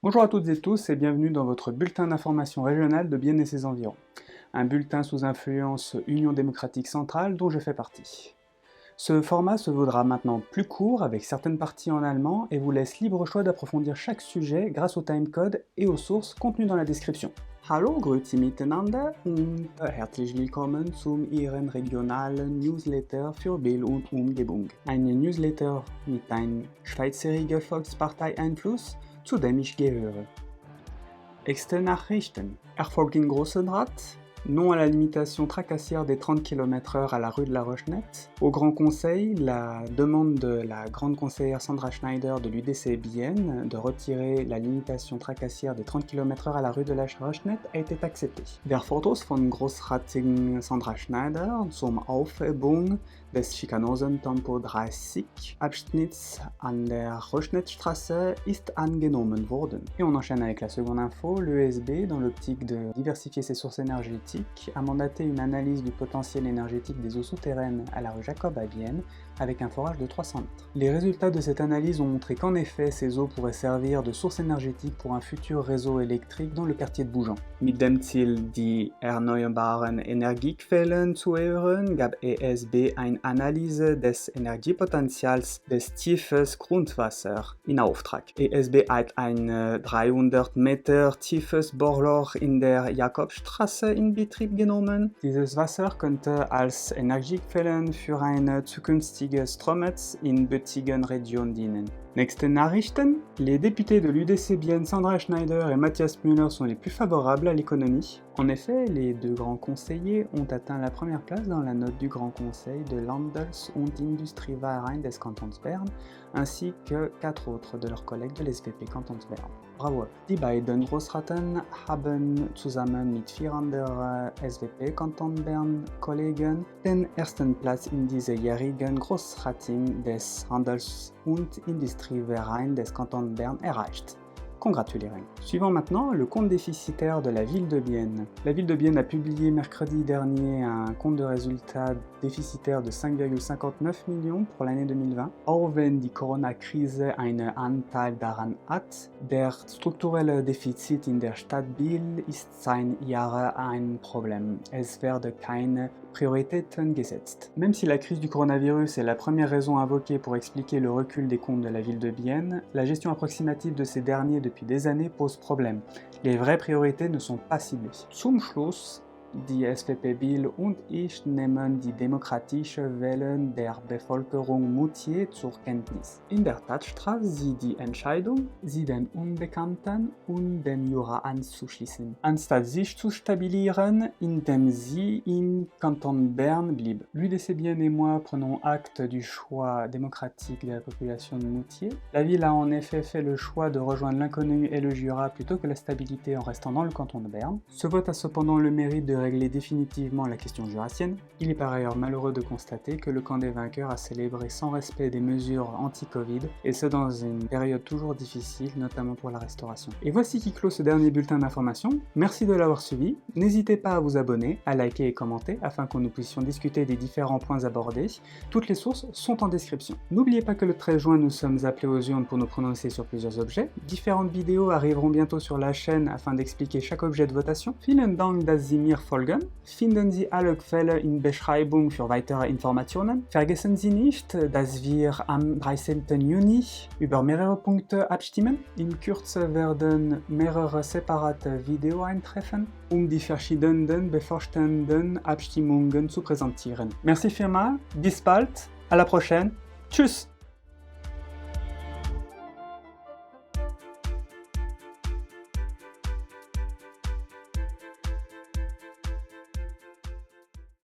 Bonjour à toutes et tous et bienvenue dans votre bulletin d'information régionale de Bienne et ses environs. Un bulletin sous influence Union démocratique centrale dont je fais partie. Ce format se vaudra maintenant plus court avec certaines parties en allemand et vous laisse libre choix d'approfondir chaque sujet grâce au timecode et aux sources contenues dans la description. Hallo, grüezi miteinander und herzlich willkommen zum Ihren regionalen Newsletter für Biel und Umgebung. Eine Newsletter mit einem Schweizerischen Volkspartei-Einfluss, zu dem ich gehöre. Externe Nachrichten. Erfolg in Grossenrat. Non à la limitation tracassière des 30 km/h à la rue de la Rochnette. Au Grand Conseil, la demande de la grande conseillère Sandra Schneider de l'UDC Bienne de retirer la limitation tracassière des 30 km/h à la rue de la Rochnette a été acceptée. Der Fotos von Grossrätin Sandra Schneider zum Aufhebung des Schikanosentempo 30 Abschnitts an der Rochnettstraße ist angenommen worden. Et on enchaîne avec la seconde info, l'ESB, dans l'optique de diversifier ses sources énergétiques, a mandaté une analyse du potentiel énergétique des eaux souterraines à la rue Jacob à Vienne, avec un forage de 300 mètres. Les résultats de cette analyse ont montré qu'en effet, ces eaux pourraient servir de source énergétique pour un futur réseau électrique dans le quartier de Bougeant. Mit dem Ziel, die erneuerbaren Energiequellen zu erhöhen, gab ESB eine Analyse des Energiepotenzials des tiefes Grundwasser in Auftrag. ESB hat ein 300 Meter tiefes Bohrloch in der Jakobstraße in Betrieb genommen. Dieses Wasser könnte als Energiequellen für ein zukünftiges Stromnetz in Böttingen Region dienen. Nächste Nachrichten. Les députés de l'UDC Bienne, Sandra Schneider et Matthias Müller sont les plus favorables à l'économie. En effet, les deux grands conseillers ont atteint la première place dans la note du Grand Conseil de Landels- und Industrieverein des Kantons Bern, ainsi que 4 autres de leurs collègues de l'SVP Kantons Bern. Bravo! Die beiden Großräten haben zusammen mit 4 anderen SVP Kanton Bern Kollegen den ersten Platz in diesjährigen Großrating des Handels- und Industrieverein des Kantons Bern erreicht. Congratulérez. Suivant maintenant le compte déficitaire de la ville de Bienne. La ville de Bienne a publié mercredi dernier un compte de résultat déficitaire de 5,59 millions pour l'année 2020. Auch wenn die Corona-Krise einen Anteil daran hat, der strukturelle Defizit in der Stadt Biel ist seit Jahren ein Problem. Es werden keine Prioritäten gesetzt. Même si la crise du coronavirus est la première raison invoquée pour expliquer le recul des comptes de la ville de Bienne, la gestion approximative de ces derniers depuis des années pose problème. Les vraies priorités ne sont pas ciblées. Zum Schluss, die SVP Biel und ich nehmen die demokratische Wellen der Bevölkerung Moutier zur Kenntnis. In der Tat strafft sie die Entscheidung, sie den Unbekannten und dem Jura anzuschließen, anstatt sich zu stabilisieren, indem sie im Kanton Bern blieb. L'UDC Bienne et moi prenons acte du choix démocratique de la population de Moutier. La ville a en effet fait le choix de rejoindre l'inconnu et le Jura plutôt que la stabilité en restant dans le canton de Berne. Ce vote a cependant le mérite de régler définitivement la question jurassienne. Il est par ailleurs malheureux de constater que le camp des vainqueurs a célébré sans respect des mesures anti-Covid, et ce dans une période toujours difficile, notamment pour la restauration. Et voici qui clôt ce dernier bulletin d'information. Merci de l'avoir suivi. N'hésitez pas à vous abonner, à liker et commenter afin que nous puissions discuter des différents points abordés. Toutes les sources sont en description. N'oubliez pas que le 13 juin, nous sommes appelés aux urnes pour nous prononcer sur plusieurs objets. Différentes vidéos arriveront bientôt sur la chaîne afin d'expliquer chaque objet de votation. Vielen Dank, dass Sie mir folgen. Finden Sie alle Quellen in Beschreibung für weitere Informationen. Vergessen Sie nicht, dass wir am 13. Juni über mehrere Punkte abstimmen. In Kürze werden mehrere separate Videos eintreffen, die verschiedenen bevorstehenden Abstimmungen zu präsentieren. Merci vielmals, bis bald, à la prochaine, tschüss!